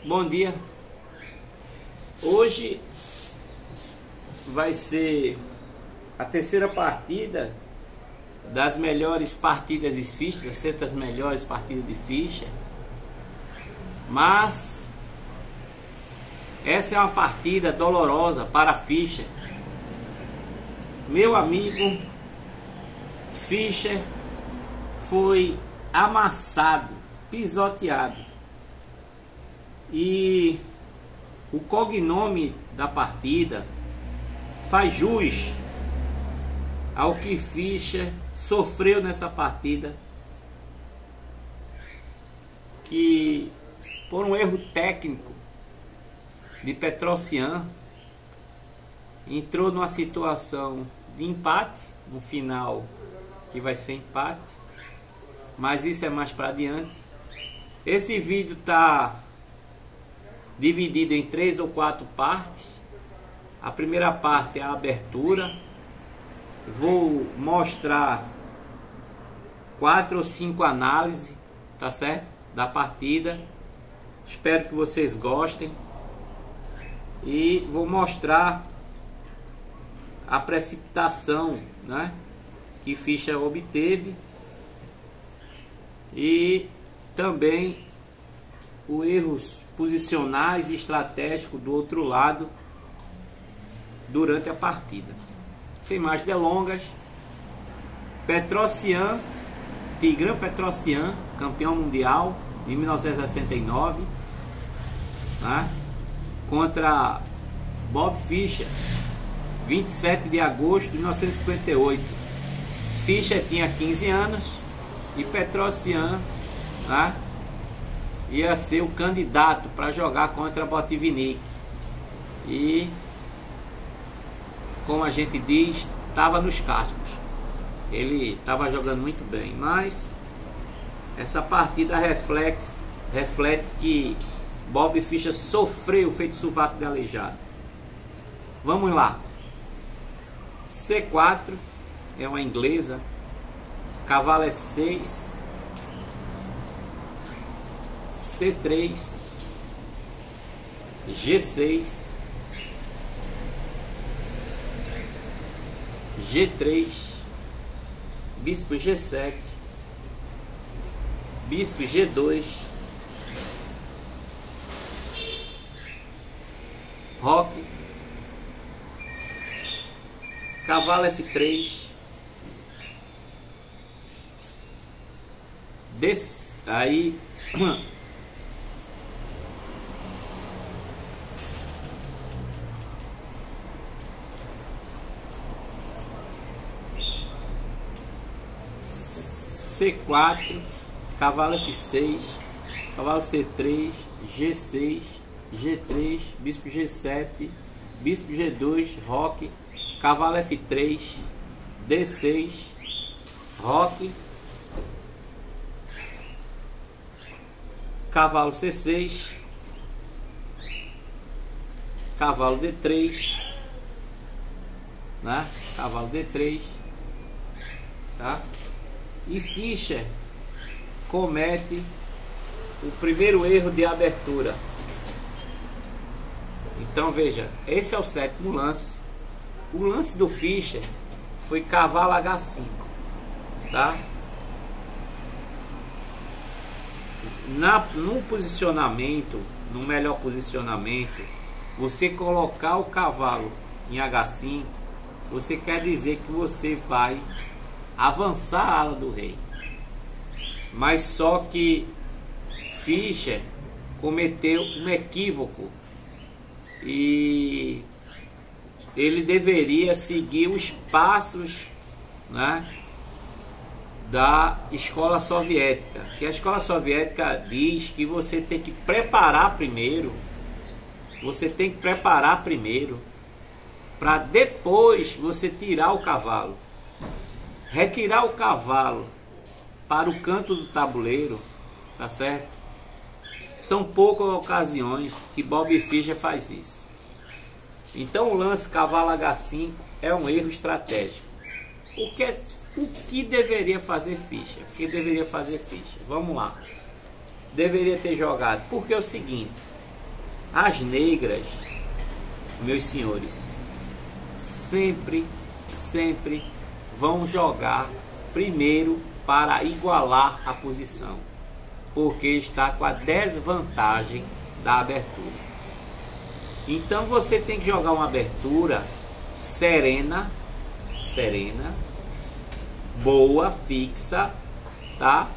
Bom dia. Hoje vai ser a terceira partida das melhores partidas de ficha, 600 melhores partidas de ficha. Mas essa é uma partida dolorosa para a ficha. Meu amigo Fischer foi amassado, pisoteado. E o cognome da partida faz jus ao que Fischer sofreu nessa partida, que por um erro técnico de Petrosyan entrou numa situação de empate, no final que vai ser empate, mas isso é mais para adiante. Esse vídeo está dividido em 3 ou 4 partes. A primeira parte é a abertura. Vou mostrar 4 ou 5 análises, tá certo? Da partida. Espero que vocês gostem. E vou mostrar a precipitação, né, que Fischer obteve, e também os erros posicionais e estratégicos do outro lado durante a partida. Sem mais delongas, Petrosyan, Tigran Petrosyan, campeão mundial em 1969, né, contra Bob Fischer, 27 de agosto de 1958. Fischer tinha 15 anos e Petrosyan, né, ia ser o candidato para jogar contra Botvinnik. E, como a gente diz, estava nos cascos. Ele estava jogando muito bem, mas essa partida reflete que Bob Fischer sofreu feito sovaco de aleijado. Vamos lá. C4 é uma inglesa. Cavalo F6. C3, G6, G3, Bispo G7, Bispo G2, Roque, Cavalo F3, aí C4, Cavalo F6, Cavalo C3, G6, G3, Bispo G7, Bispo G2, Roque, Cavalo F3, D6, Roque, Cavalo C6, Cavalo D3, né? Cavalo D3, tá? E Fischer comete o primeiro erro de abertura. Então veja, esse é o 7º lance. O lance do Fischer foi cavalo H5, tá? No posicionamento, no melhor posicionamento, você colocar o cavalo em H5, você quer dizer que você vai avançar a ala do rei. Mas só que Fischer cometeu um equívoco e ele deveria seguir os passos, né, da escola soviética, que a escola soviética diz que você tem que preparar primeiro, para depois você tirar o cavalo. Retirar o cavalo para o canto do tabuleiro, tá certo? São poucas ocasiões que Bob Fischer faz isso. Então o lance cavalo H5 é um erro estratégico. O que deveria fazer Fischer? O que deveria fazer Fischer? Vamos lá. Deveria ter jogado. Porque é o seguinte: As negras, meus senhores, sempre vão jogar primeiro para igualar a posição, porque está com a desvantagem da abertura. Então você tem que jogar uma abertura serena, boa, fixa, tá?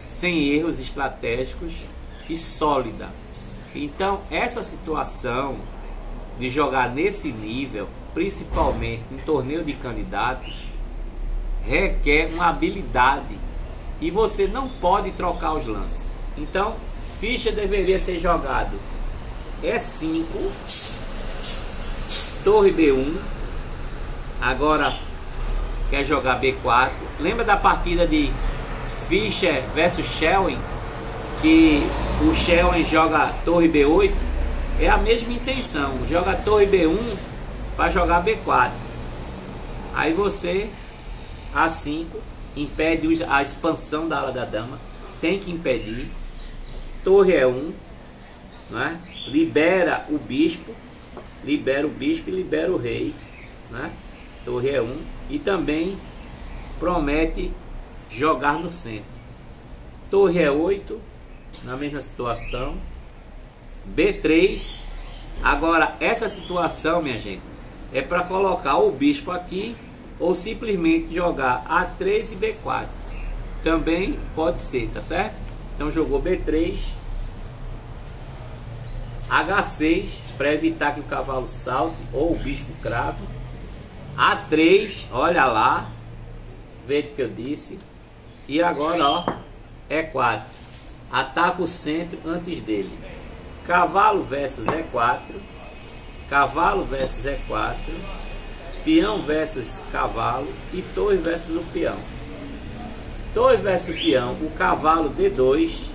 Sem erros estratégicos e sólida. Então essa situação de jogar nesse nível, principalmente em torneio de candidatos, requer uma habilidade e você não pode trocar os lances. Então Fischer deveria ter jogado E5, torre B1, agora quer jogar B4. Lembra da partida de Fischer versus Schelling, que o Schelling joga torre B8? É a mesma intenção, joga torre B1 para jogar B4. Aí você A5 impede a expansão da ala da dama, tem que impedir. Torre E1, né? Libera o bispo e libera o rei, né? Torre E1, e também promete jogar no centro. Torre E8, na mesma situação. B3. Agora essa situação, minha gente, é para colocar o bispo aqui ou simplesmente jogar A3 e B4. Também pode ser, tá certo? Então jogou B3, H6 para evitar que o cavalo salte ou o bispo crave. A3, olha lá, veja o que eu disse. E agora, ó, E4, ataca o centro antes dele. Cavalo versus E4, cavalo versus E4, peão versus cavalo e torre versus o peão. Torre versus peão, o cavalo D2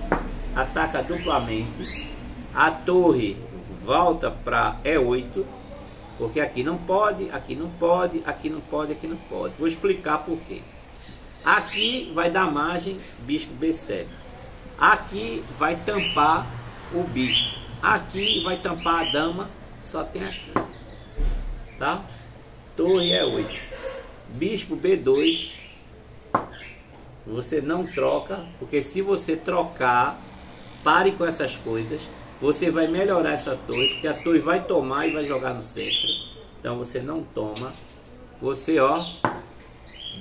ataca duplamente. A torre volta para E8, porque aqui não pode, aqui não pode, aqui não pode, aqui não pode. Vou explicar por quê. Aqui vai dar margem bispo B7. Aqui vai tampar o bispo. Aqui vai tampar a dama, só tem aqui. Tá? Torre E8. Bispo B2. Você não troca, porque se você trocar, pare com essas coisas. Você vai melhorar essa torre, porque a torre vai tomar e vai jogar no centro. Então você não toma. Você, ó,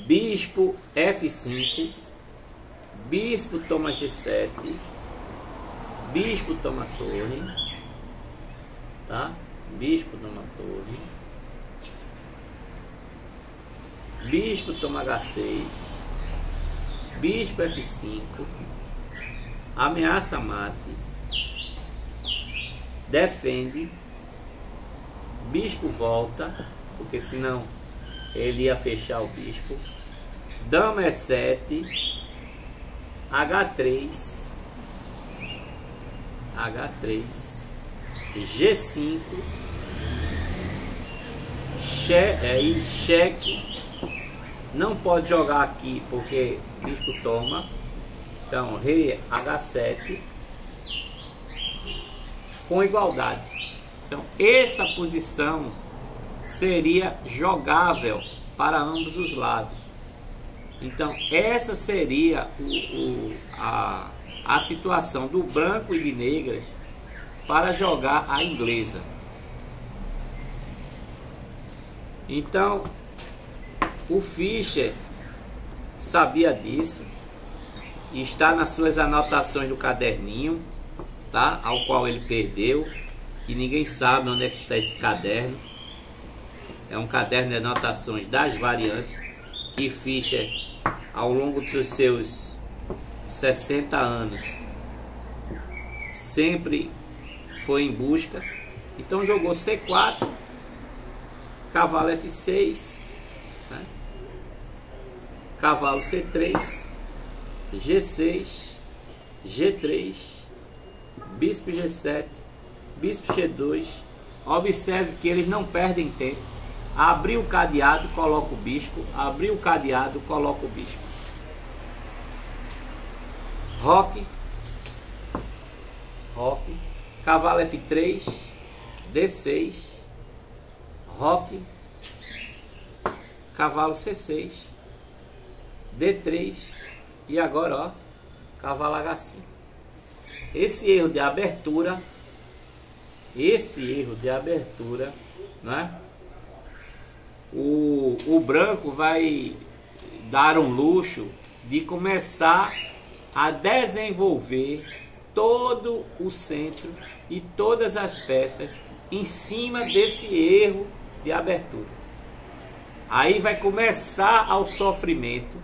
bispo F5, bispo toma G7, bispo toma torre, tá? Bispo toma torre, bispo toma H6, bispo F5, ameaça mate, defende, bispo volta, porque senão ele ia fechar o bispo. Dama E7, H3, G5, cheque. Não pode jogar aqui porque bispo toma. Então rei H7 com igualdade. Então essa posição seria jogável para ambos os lados. Então essa seria a situação do branco e de negras para jogar a inglesa. Então o Fischer sabia disso e está nas suas anotações do caderninho, tá? Ao qual ele perdeu, que ninguém sabe onde é que está esse caderno. É um caderno de anotações das variantes que Fischer, ao longo dos seus 60 anos, sempre foi em busca. Então jogou C4, cavalo F6, né? Cavalo C3, G6, G3, bispo G7, bispo G2. Observe que eles não perdem tempo. Abriu o cadeado, coloca o bispo. Abriu o cadeado, coloca o bispo. Roque. Cavalo F3. D6, roque, cavalo C6, D3 e agora, ó, cavalo H5. Esse erro de abertura, né? O branco vai dar um luxo de começar a desenvolver todo o centro e todas as peças em cima desse erro de abertura. Aí vai começar ao sofrimento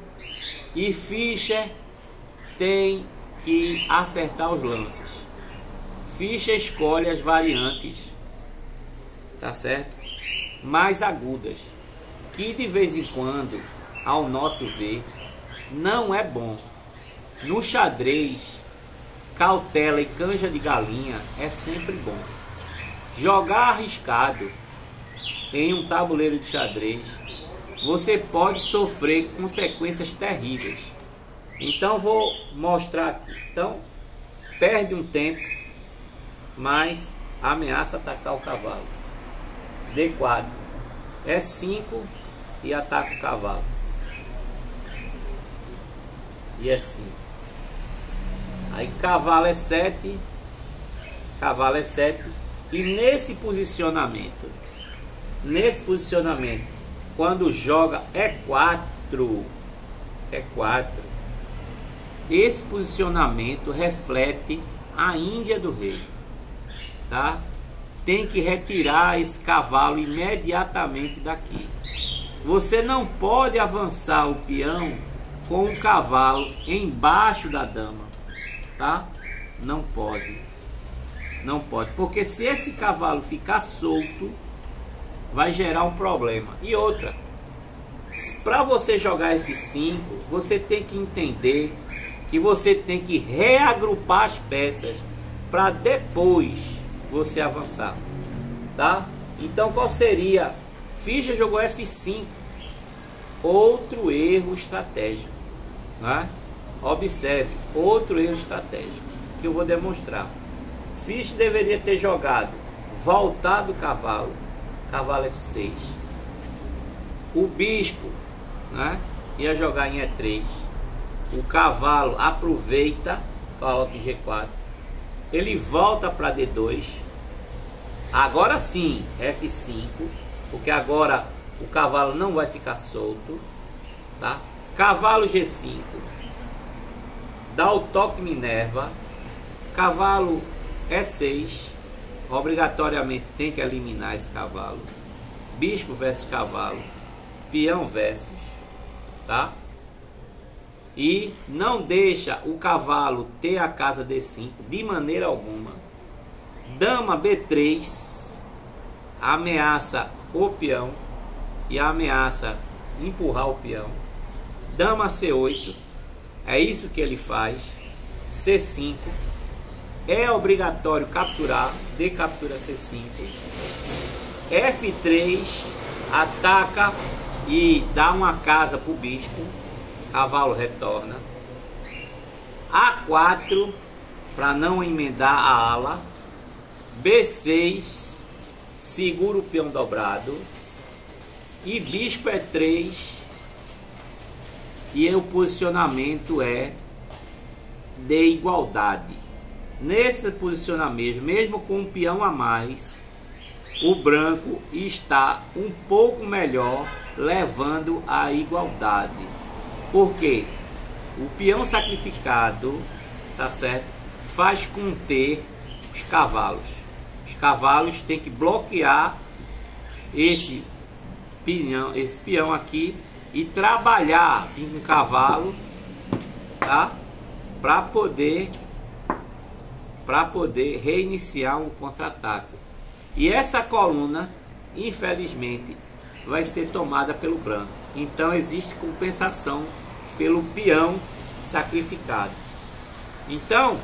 e Fischer tem que acertar os lances. Fischer escolhe as variantes, tá certo? Mais agudas, que de vez em quando, ao nosso ver, não é bom. No xadrez, cautela e canja de galinha é sempre bom. Jogar arriscado em um tabuleiro de xadrez, você pode sofrer consequências terríveis. Então vou mostrar aqui. Então, perde um tempo, mas ameaça atacar o cavalo. D4, E5 e ataca o cavalo. E E5. Aí cavalo E7, cavalo E7. E nesse posicionamento, quando joga E4, esse posicionamento reflete a Índia do rei, tá? Tem que retirar esse cavalo imediatamente daqui. Você não pode avançar o peão com o cavalo embaixo da dama, tá? Não pode. Não pode, porque se esse cavalo ficar solto, vai gerar um problema. E outra, para você jogar F5, você tem que entender que você tem que reagrupar as peças para depois você avançar, tá? Então qual seria? Fischer jogou F5, outro erro estratégico, né? Observe, outro erro estratégico que eu vou demonstrar. Fischer deveria ter jogado voltado o cavalo, cavalo F6. O bispo, né, ia jogar em E3. O cavalo aproveita, coloca em G4. Ele volta para D2. Agora sim, F5, porque agora o cavalo não vai ficar solto, tá? Cavalo G5. Dá o toque Minerva. Cavalo E6. Obrigatoriamente tem que eliminar esse cavalo. Bispo versus cavalo. Peão versus, tá? E não deixa o cavalo ter a casa D5 de maneira alguma. Dama B3 ameaça o peão e ameaça empurrar o peão. Dama C8, é isso que ele faz. C5, é obrigatório capturar, D captura C5. F3, ataca e dá uma casa para o bispo. Cavalo retorna. A4, para não emendar a ala. B6, segura o peão dobrado. E bispo E3. E o posicionamento é de igualdade. Nesse posicionamento, mesmo com um peão a mais, o branco está um pouco melhor, levando a igualdade. Porque o peão sacrificado, tá certo, faz conter os cavalos. Os cavalos têm que bloquear esse peão aqui e trabalhar com o cavalo, tá? Para poder reiniciar um contra-ataque. E essa coluna, infelizmente, vai ser tomada pelo branco. Então existe compensação pelo peão sacrificado. Então,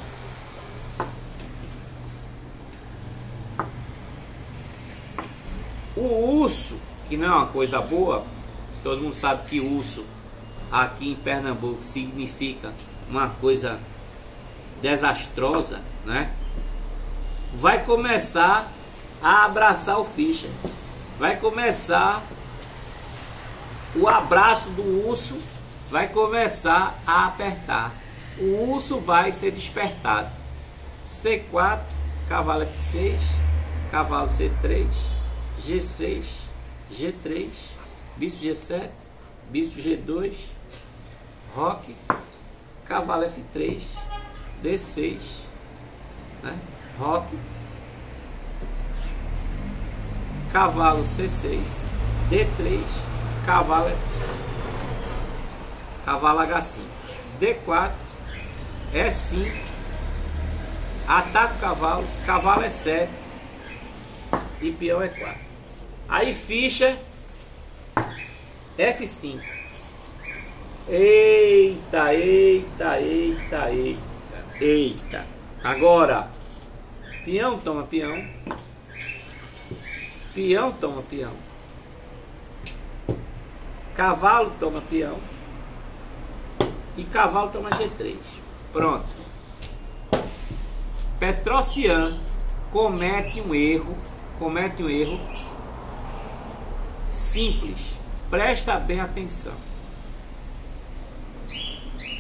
o urso, que não é uma coisa boa, todo mundo sabe que urso aqui em Pernambuco significa uma coisa desastrosa, né? Vai começar a abraçar o Fischer. Vai começar o abraço do urso, vai começar a apertar. O urso vai ser despertado. C4, cavalo F6, cavalo C3, G6, G3, bispo G7, bispo G2, roque, cavalo F3, D6, né? Roque, cavalo C6, D3, cavalo H5, D4, E5, ataca o cavalo, cavalo E7 e peão E4. Aí ficha F5. Eita, eita, eita, eita, eita. Agora, peão toma peão. Peão toma peão. Cavalo toma peão. E cavalo toma G3. Pronto. Petrosian comete um erro simples. Presta bem atenção.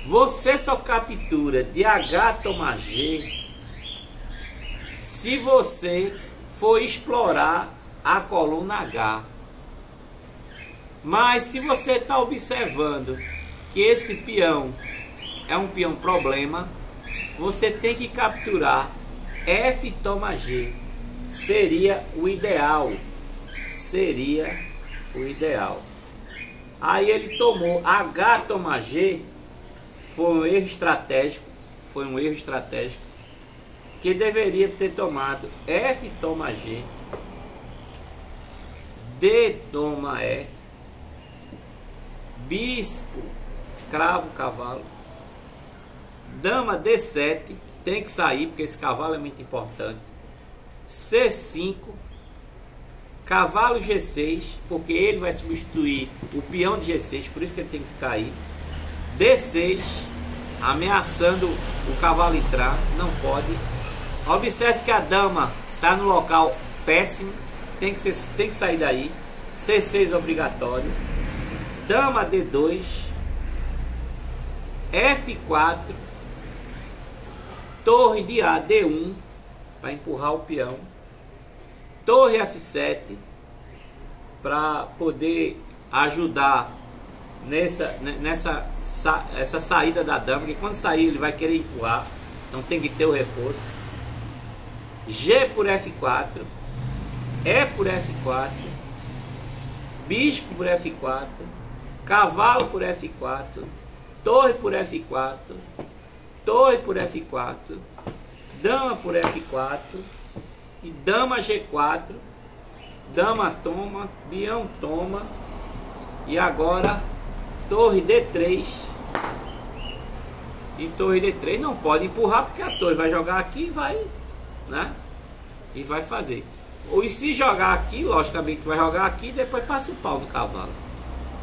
Você só captura de H toma G se você for explorar a coluna H. Mas se você está observando que esse peão é um peão problema, você tem que capturar F toma G. Seria o ideal. Seria o ideal. Aí ele tomou H toma G. Foi um erro estratégico. Foi um erro estratégico. Que deveria ter tomado F toma G. D toma E. Bispo, cravo, cavalo. Dama D7. Tem que sair porque esse cavalo é muito importante. C5. Cavalo G6. Porque ele vai substituir o peão de G6. Por isso que ele tem que ficar aí. D6. Ameaçando o cavalo entrar. Não pode. Observe que a dama está no local péssimo. Tem que sair daí. C6 obrigatório. Dama D2. F4. Torre de A, D1. Para empurrar o peão. Torre F7. Para poder ajudar essa saída da dama. Porque quando sair ele vai querer empurrar. Então tem que ter o reforço. G por F4. E por F4. Bispo por F4. Cavalo por F4. Torre por F4. Torre por F4. Dama por F4. E dama G4. Dama toma. Peão toma. E agora torre D3. E torre D3 não pode empurrar porque a torre vai jogar aqui e vai, né? E vai fazer. Ou e se jogar aqui, logicamente vai jogar aqui e depois passa o pau no cavalo.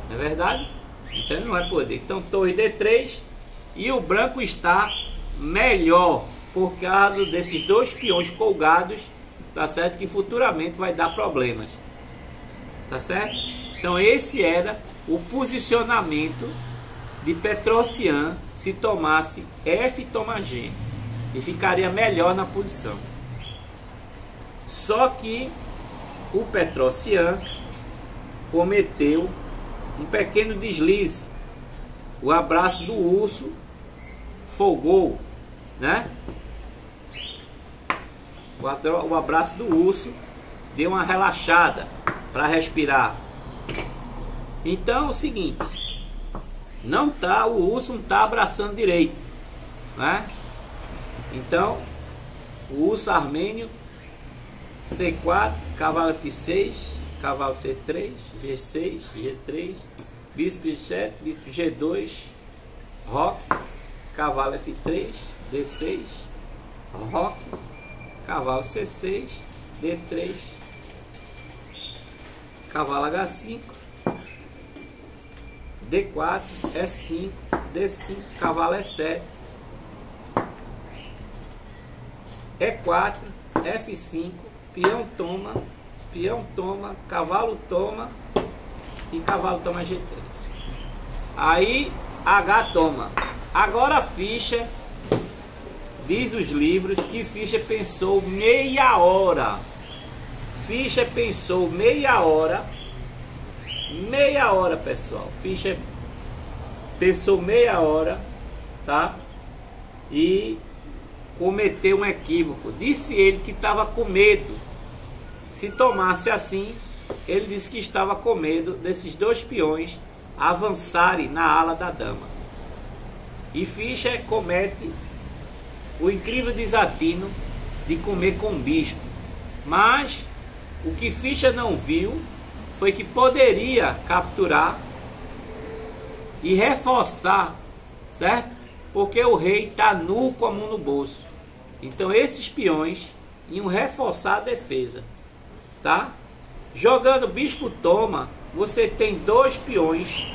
Não é verdade? Então ele não vai poder. Então torre D3 e o branco está melhor por causa desses dois peões colgados, tá certo? Que futuramente vai dar problemas. Tá certo? Então esse era o posicionamento de Petrosian se tomasse F toma G. E ficaria melhor na posição. Só que o Petrosian cometeu um pequeno deslize. O abraço do urso folgou, né? O abraço do urso deu uma relaxada para respirar. Então é o seguinte, o urso não tá abraçando direito, né? Então o urso armênio C4, cavalo F6, cavalo C3, G6, G3, bispo G7, bispo G2, roque, cavalo F3, D6, roque, cavalo C6, D3, cavalo H5, D4, E5, D5, cavalo E7, E4, F5, peão toma, cavalo toma e cavalo toma G3. Aí H toma. Agora a ficha, diz os livros que ficha pensou meia hora. Ficha pensou meia hora. Meia hora, pessoal. Ficha pensou meia hora, tá? E cometeu um equívoco. Disse ele que estava com medo. Se tomasse assim, ele disse que estava com medo desses dois peões avançarem na ala da dama. E Fischer comete o incrível desatino de comer com o bispo. Mas o que Fischer não viu foi que poderia capturar e reforçar, certo? Porque o rei está nu como no bolso. Então esses peões iam reforçar a defesa, tá? Jogando bispo toma, você tem dois peões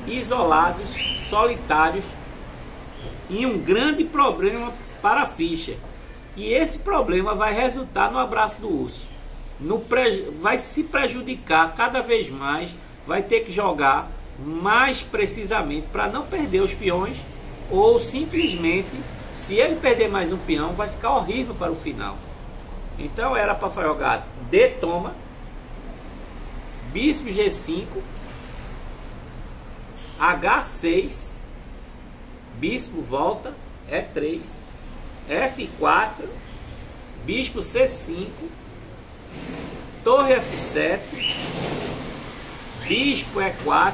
isolados, solitários, e um grande problema para Fischer. E esse problema vai resultar no abraço do urso. Vai se prejudicar cada vez mais, vai ter que jogar mais precisamente para não perder os peões, ou simplesmente, se ele perder mais um peão, vai ficar horrível para o final. Então era para jogar D toma, bispo G5, H6, bispo volta, E3, F4, bispo C5, torre F7, bispo E4,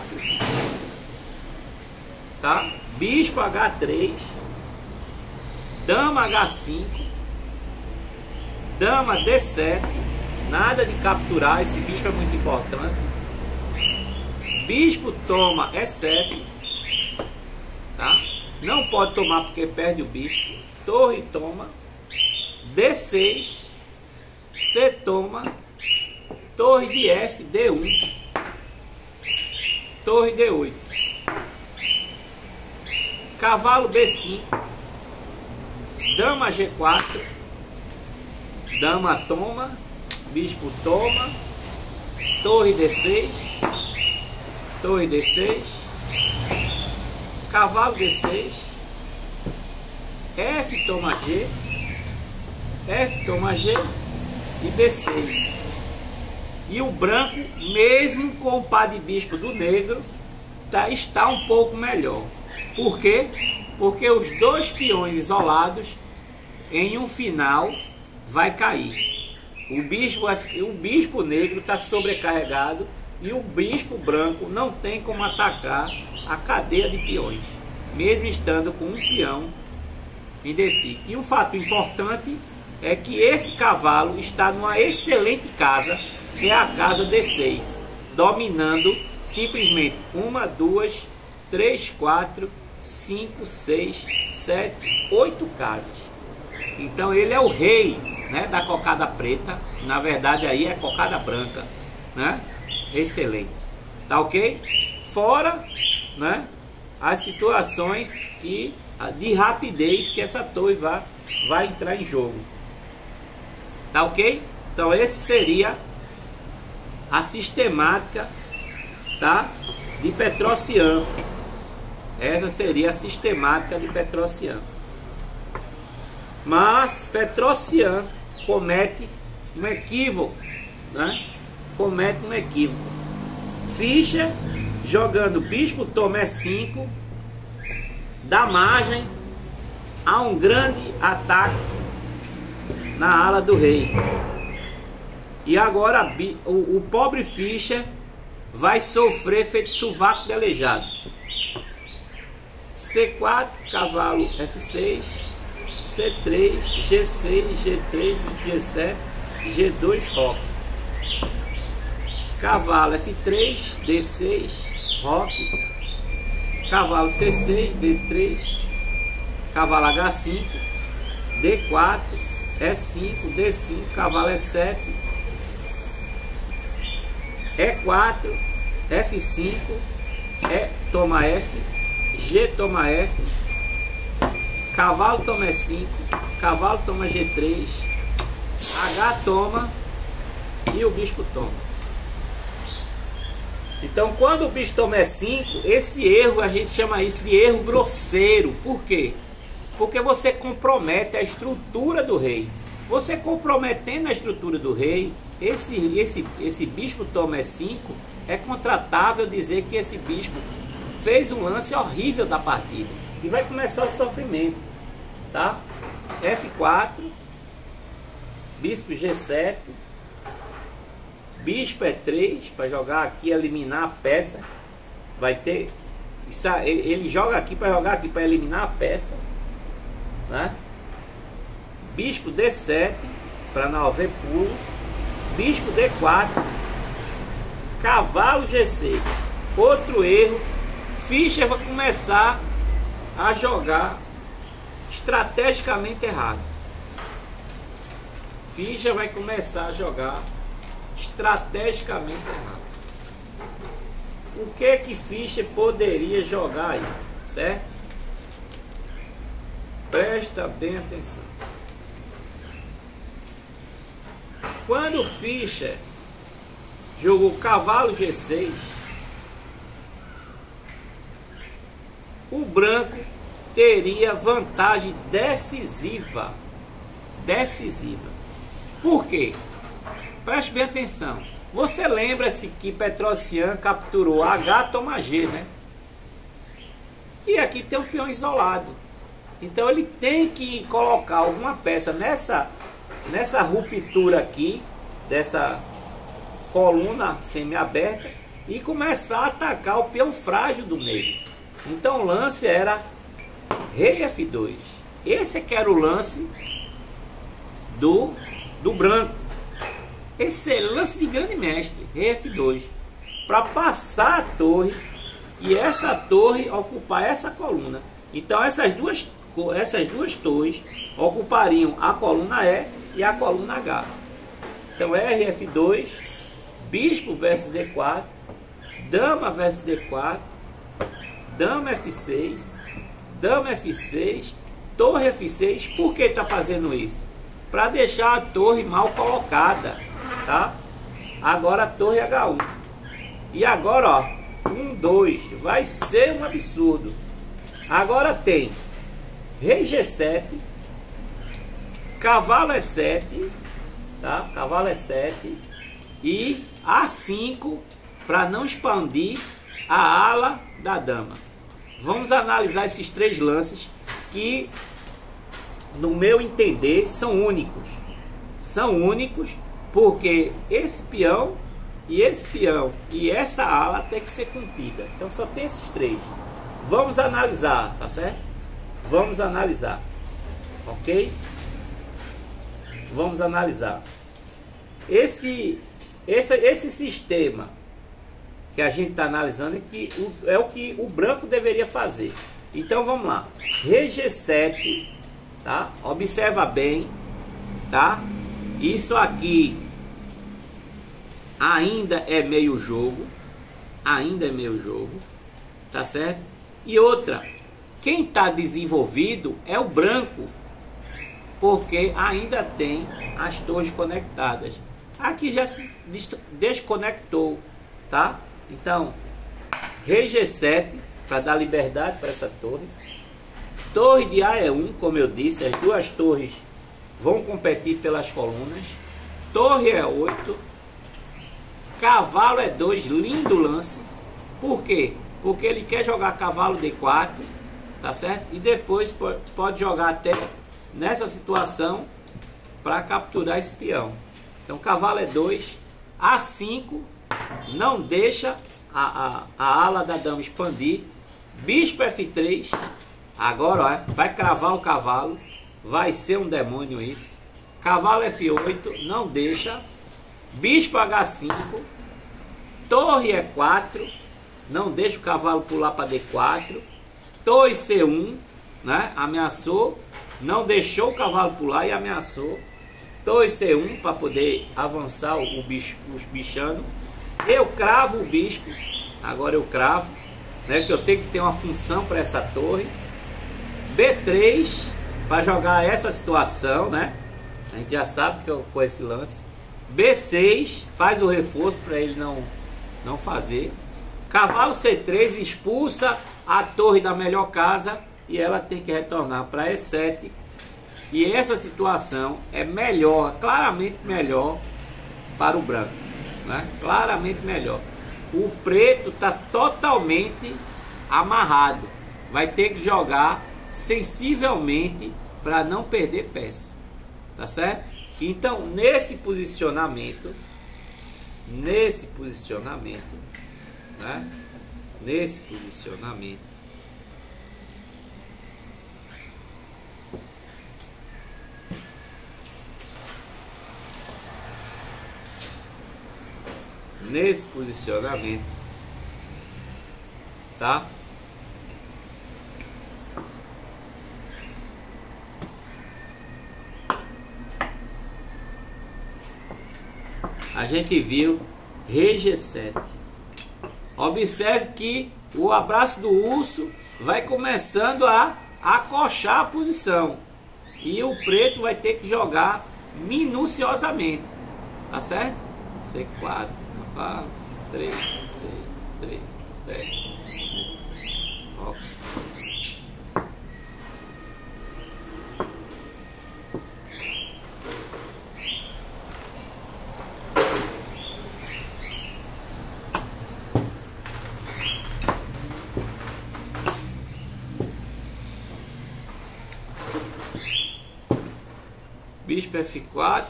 tá? Bispo H3, dama H5, dama D7, nada de capturar, esse bispo é muito importante. Bispo toma E7, tá? Não pode tomar porque perde o bispo. Torre toma, D6, C toma, torre de F, D1, torre D8, cavalo B5, dama G4, dama toma, bispo toma, torre D6, torre D6, cavalo D6, F toma G, F toma G e B6. E o branco, mesmo com o par de bispo do negro, está um pouco melhor. Por quê? Porque os dois peões isolados, em um final, vai cair. O bispo negro está sobrecarregado e o bispo branco não tem como atacar a cadeia de peões, mesmo estando com um peão em D5. E um fato importante é que esse cavalo está numa excelente casa, que é a casa D6, dominando simplesmente 1, 2, 3, 4, 5, 6, 7, 8 casas. Então ele é o rei, né, da cocada preta. Na verdade aí é cocada branca, né? Excelente, tá ok? Fora, né, as situações de rapidez que essa torre vai entrar em jogo, tá ok? Então esse seria a sistemática, tá, de Petrosian. Essa seria a sistemática de Petrosian. Mas Petrosian comete um equívoco, né? Comete um equívoco. Fischer, jogando bispo toma E5, dá margem a um grande ataque na ala do rei. E agora o pobre Fischer vai sofrer feito sovaco de aleijado. C4, cavalo F6, C3, G6, G3, G7, G2, roque. Cavalo F3, D6, roque. Cavalo C6, D3, cavalo H5, D4, E5, D5, cavalo E7, E4, F5, E toma F, G toma F, cavalo toma E5, cavalo toma G3, H toma, e o bispo toma. Então, quando o bispo toma E5, esse erro, a gente chama isso de erro grosseiro. Por quê? Porque você compromete a estrutura do rei. Você comprometendo a estrutura do rei, esse bispo toma E5, é contratável dizer que esse bispo fez um lance horrível da partida. E vai começar o sofrimento, tá? F4, bispo G7, bispo E3, para jogar aqui, eliminar a peça. Vai ter... Ele joga aqui para jogar aqui, para eliminar a peça, né? Bispo D7, para não haver pulo. Bispo D4, cavalo G6. Outro erro. Fischer vai começar a jogar estrategicamente errado. Fischer vai começar a jogar estrategicamente errado. O que Fischer poderia jogar aí, certo? Presta bem atenção. Quando Fischer jogou cavalo G6, o branco teria vantagem decisiva. Decisiva. Por quê? Preste bem atenção. Você lembra-se que Petrosian capturou H, toma G, né? E aqui tem um peão isolado. Então ele tem que colocar alguma peça nessa ruptura aqui, dessa coluna semi-aberta, e começar a atacar o peão frágil do meio. Então o lance era rei F2. Esse é que era o lance do branco. Esse é lance de grande mestre, rei F2, para passar a torre e essa torre ocupar essa coluna. Então essas duas torres ocupariam a coluna E e a coluna H. Então RF2, bispo versus D4, dama versus D4, dama F6, dama F6, torre F6. Por que está fazendo isso? Para deixar a torre mal colocada, tá? Agora a torre H1. E agora, ó, 1, 2, vai ser um absurdo. Agora tem rei G7, cavalo E7, tá? Cavalo E7 e A5 para não expandir a ala da dama. Vamos analisar esses três lances que, no meu entender, são únicos. São únicos porque esse peão e essa ala tem que ser contida. Então só tem esses três. Vamos analisar, tá certo? Vamos analisar, ok? Vamos analisar. Esse sistema que a gente está analisando é o que o branco deveria fazer. Então vamos lá. Rei G7, tá? Observa bem, tá? Isso aqui ainda é meio jogo. Ainda é meio jogo, tá certo? E outra, quem está desenvolvido é o branco, porque ainda tem as torres conectadas. Aqui já se desconectou, tá? Então, rei G7 para dar liberdade para essa torre. Torre de A1, como eu disse, as duas torres vão competir pelas colunas. Torre E8, cavalo E2, lindo lance. Por quê? Porque ele quer jogar cavalo D4, tá certo? E depois pode jogar até nessa situação para capturar esse peão. Então cavalo E2, A5, não deixa a ala da dama expandir. Bispo F3, agora ó, vai cravar o cavalo, vai ser um demônio isso. Cavalo F8, não deixa. Bispo H5, torre E4, não deixa o cavalo pular para D4. Torre C1, né? Ameaçou, não deixou o cavalo pular e ameaçou. Torre C1 para poder avançar os bichanos. Eu cravo o bispo, agora eu cravo, né? Que eu tenho que ter uma função para essa torre. B3 para jogar essa situação, né? A gente já sabe que eu com esse lance. B6 faz o reforço para ele não fazer. Cavalo C3 expulsa a torre da melhor casa e ela tem que retornar para E7. E essa situação é melhor, claramente melhor para o branco, né? Claramente melhor. O preto está totalmente amarrado. Vai ter que jogar sensivelmente para não perder peça. Tá certo? Então, nesse posicionamento, né? Nesse posicionamento, tá? A gente viu Rei G7. Observe que o abraço do urso vai começando a acochar a posição. E o preto vai ter que jogar minuciosamente. Tá certo? C4, cavalo, C3, C3, C7. Ó. Bispo F4.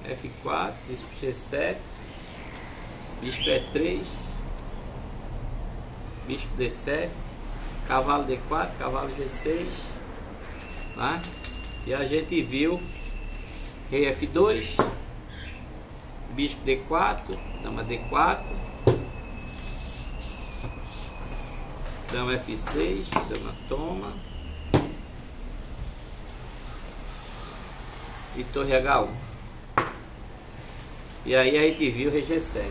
F4, bispo G7, bispo E3, bispo D7, cavalo D4, cavalo G6, né? E a gente viu rei F2, bispo D4, dama D4, dama F6, dama toma e torre H1. E aí a gente viu rei G7.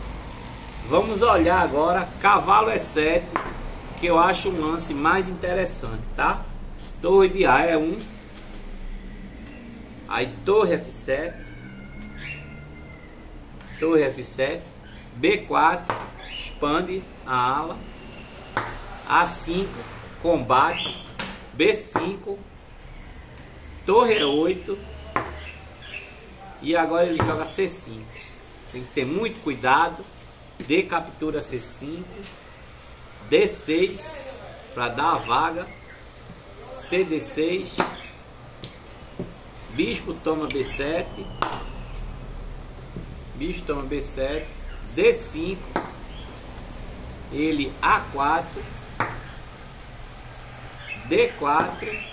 Vamos olhar agora cavalo E7, que eu acho um lance mais interessante, tá? Torre de A é 1. Aí torre F7. Torre F7. B4, expande a ala. A5, combate. B5. Torre E8. E agora ele joga C5. Tem que ter muito cuidado. D captura C5. D6 para dar a vaga. CD6. Bispo toma B7. Bispo toma B7. D5. Ele A4. D4.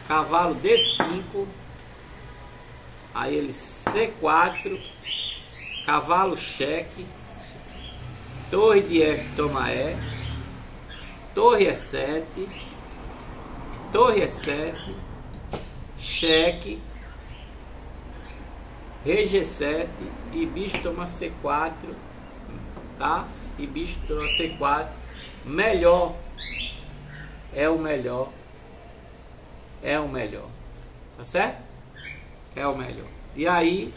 Cavalo D5. Aí ele C4, cavalo cheque, torre de F toma E, torre E7, torre E7, cheque, rei G7 e bicho toma C4, tá? E bicho toma C4, melhor, é o melhor, tá certo? É o melhor. E aí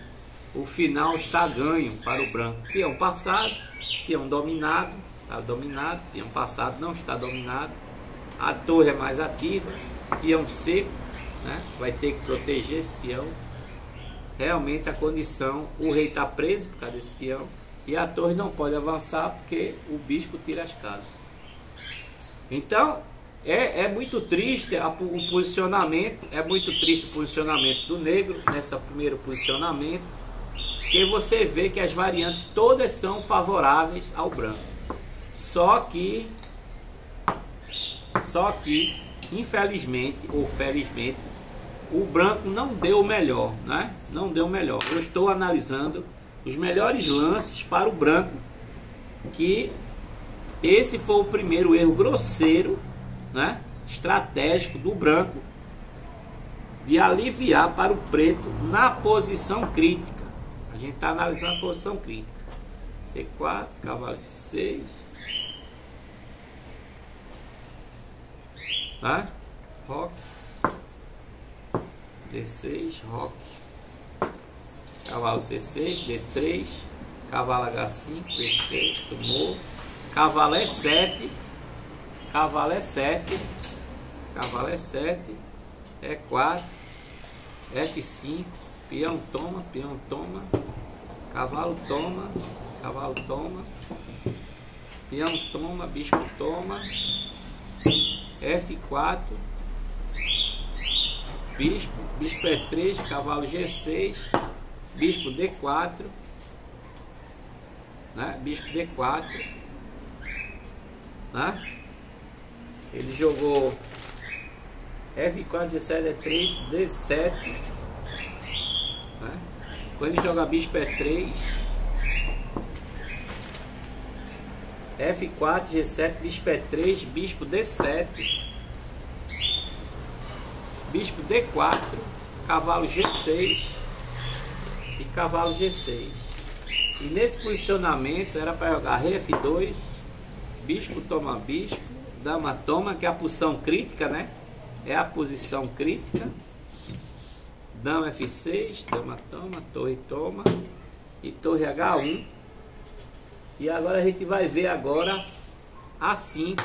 o final está ganho para o branco. Peão passado, peão dominado, está dominado, peão passado não está dominado. A torre é mais ativa, peão seco, né? Vai ter que proteger esse peão. Realmente a condição, o rei está preso por causa desse peão e a torre não pode avançar porque o bispo tira as casas. Então é muito triste o posicionamento, do negro nesse primeiro posicionamento, que você vê que as variantes todas são favoráveis ao branco. Só que infelizmente ou felizmente o branco não deu o melhor, né? Não deu o melhor. Eu estou analisando os melhores lances para o branco, que esse foi o primeiro erro grosseiro, né, estratégico do branco, de aliviar para o preto na posição crítica. A gente está analisando a posição crítica. C4, cavalo F6, tá? roque, D6, roque, cavalo C6, D3, cavalo H5, B6, tomou, cavalo E7, cavalo E7, cavalo E7, E4, F5, peão toma, cavalo toma, peão toma, bispo toma, F4, bispo E3, cavalo G6, bispo D4, né? Bispo D4, né? Ele jogou F4, G7, E3, D7, né? Quando ele joga bispo E3, F4, G7, bispo E3, bispo D7, bispo D4, cavalo G6 e cavalo G6. E nesse posicionamento era para jogar rei F2, bispo toma bispo, dama toma, que é a posição crítica, né? É a posição crítica. Dama F6, dama toma, torre toma e torre H1. E agora a gente vai ver agora A5,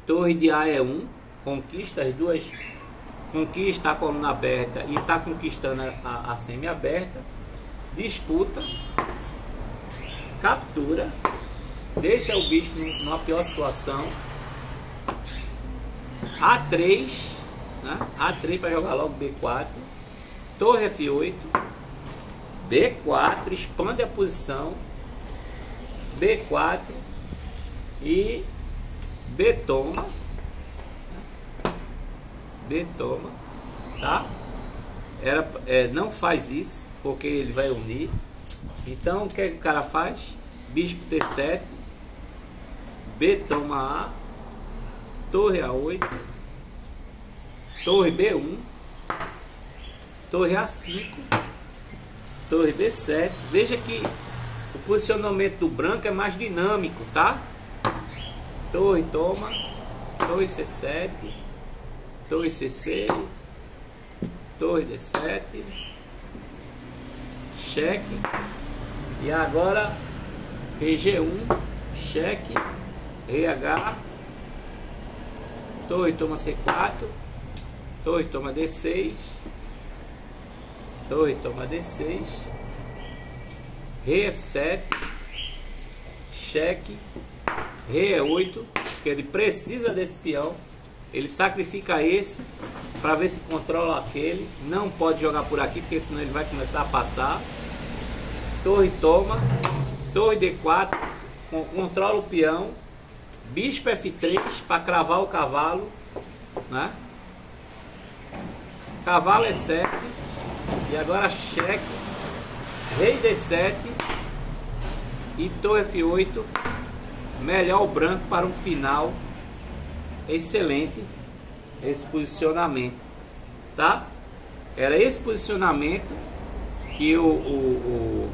torre de A é 1, conquista as duas, conquista a coluna aberta e está conquistando a semi-aberta, disputa, captura, deixa o bispo numa pior situação, A3, né? A3 para jogar logo B4, torre F8, B4, expande a posição, B4 e B toma, tá? Não faz isso, porque ele vai unir. Então o que o cara faz? Bispo T7, B toma A, torre A8, torre B1, torre A5, torre B7. Veja que o posicionamento do branco é mais dinâmico, tá? Torre toma, torre C7, torre C6, torre D7, cheque. E agora rei G1, cheque, rei H, torre toma C4, torre toma D6, torre toma D6, rei F7, cheque, rei E8, que ele precisa desse peão, ele sacrifica esse para ver se controla aquele, não pode jogar por aqui porque senão ele vai começar a passar. Torre toma, torre D4, controla o peão, bispo F3 para cravar o cavalo, né? Cavalo E7 e agora cheque, rei D7 e torre F8, melhor o branco para um final excelente. Esse posicionamento, tá? Era esse posicionamento que o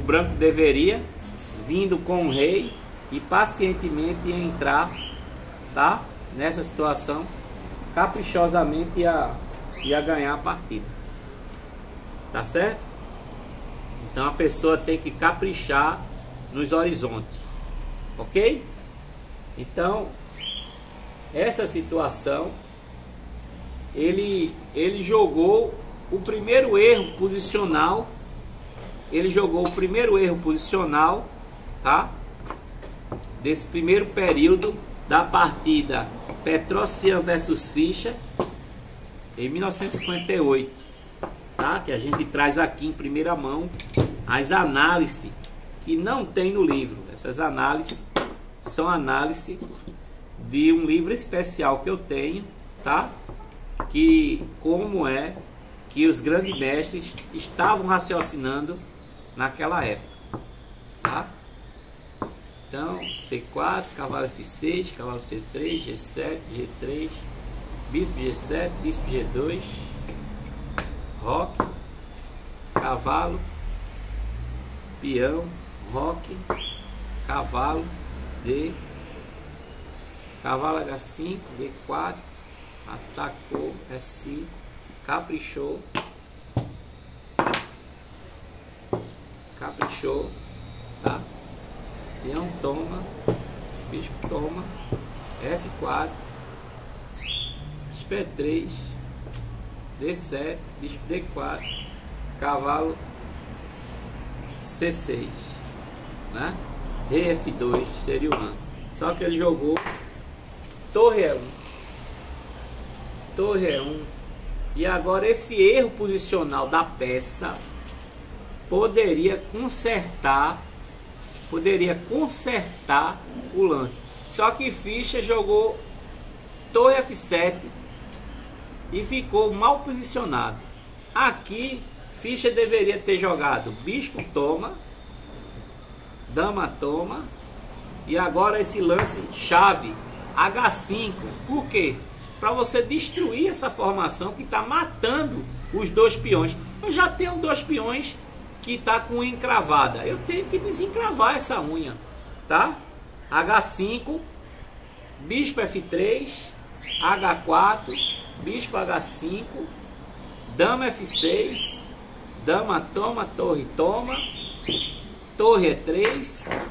branco deveria, vindo com o rei e pacientemente entrar, tá? Nessa situação, caprichosamente ia ganhar a partida, tá certo? Então a pessoa tem que caprichar nos horizontes, ok? Então essa situação, ele jogou o primeiro erro posicional, tá? Desse primeiro período da partida Petrosyan versus Fischer em 1958, tá? Que a gente traz aqui em primeira mão as análises que não tem no livro. Essas análises são análises de um livro especial que eu tenho, tá? Que como é que os grandes mestres estavam raciocinando naquela época, tá? Então, C4, cavalo F6, cavalo C3, G7, G3, bispo G7, bispo G2, roque, cavalo, peão, roque, cavalo, Cavalo H5, D4, atacou, S5, caprichou. Caprichou, tá? Peão toma, bispo toma, F4, bispo E3, D7, bispo D4, cavalo C6, né? Rei F2 seria o lance. Só que ele jogou torre E1, torre E1, e agora esse erro posicional da peça poderia consertar o lance. Só que Fischer jogou torre F7 e ficou mal posicionado. Aqui Fischer deveria ter jogado bispo toma, dama toma, e agora esse lance chave H5. Por quê? Para você destruir essa formação que está matando os dois peões. Eu já tenho dois peões que está com unha encravada. Eu tenho que desencravar essa unha, tá? H5, bispo F3, H4, bispo H5, dama F6, dama toma, torre toma, torre E3,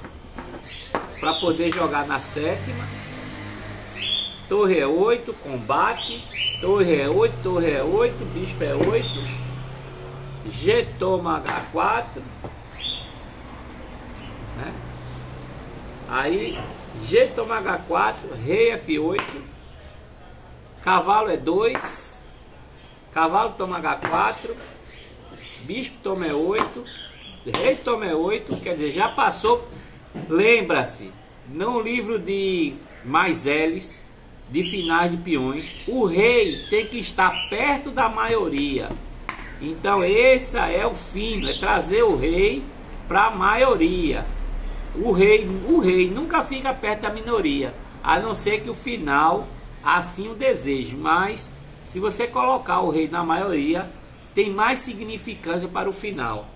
para poder jogar na sétima, torre E8, combate, torre E8, torre E8, bispo E8, G toma H4, né? Aí G toma H4, rei F8, cavalo E2, cavalo toma H4, bispo toma E8, rei toma E8, quer dizer, já passou. Lembra-se, no livro de mais L's, de finais de peões, o rei tem que estar perto da maioria. Então esse é o fino, é trazer o rei para a maioria. O rei nunca fica perto da minoria, a não ser que o final assim o deseje. Mas se você colocar o rei na maioria, tem mais significância para o final,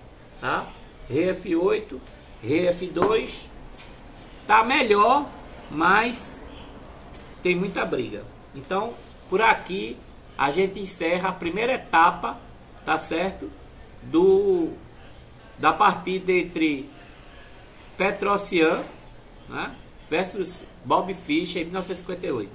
tá? Rei F8, rei F2, tá melhor, mas tem muita briga. Então por aqui a gente encerra a primeira etapa, tá certo? Da partida entre Petrosian, né, versus Bob Fischer em 1958.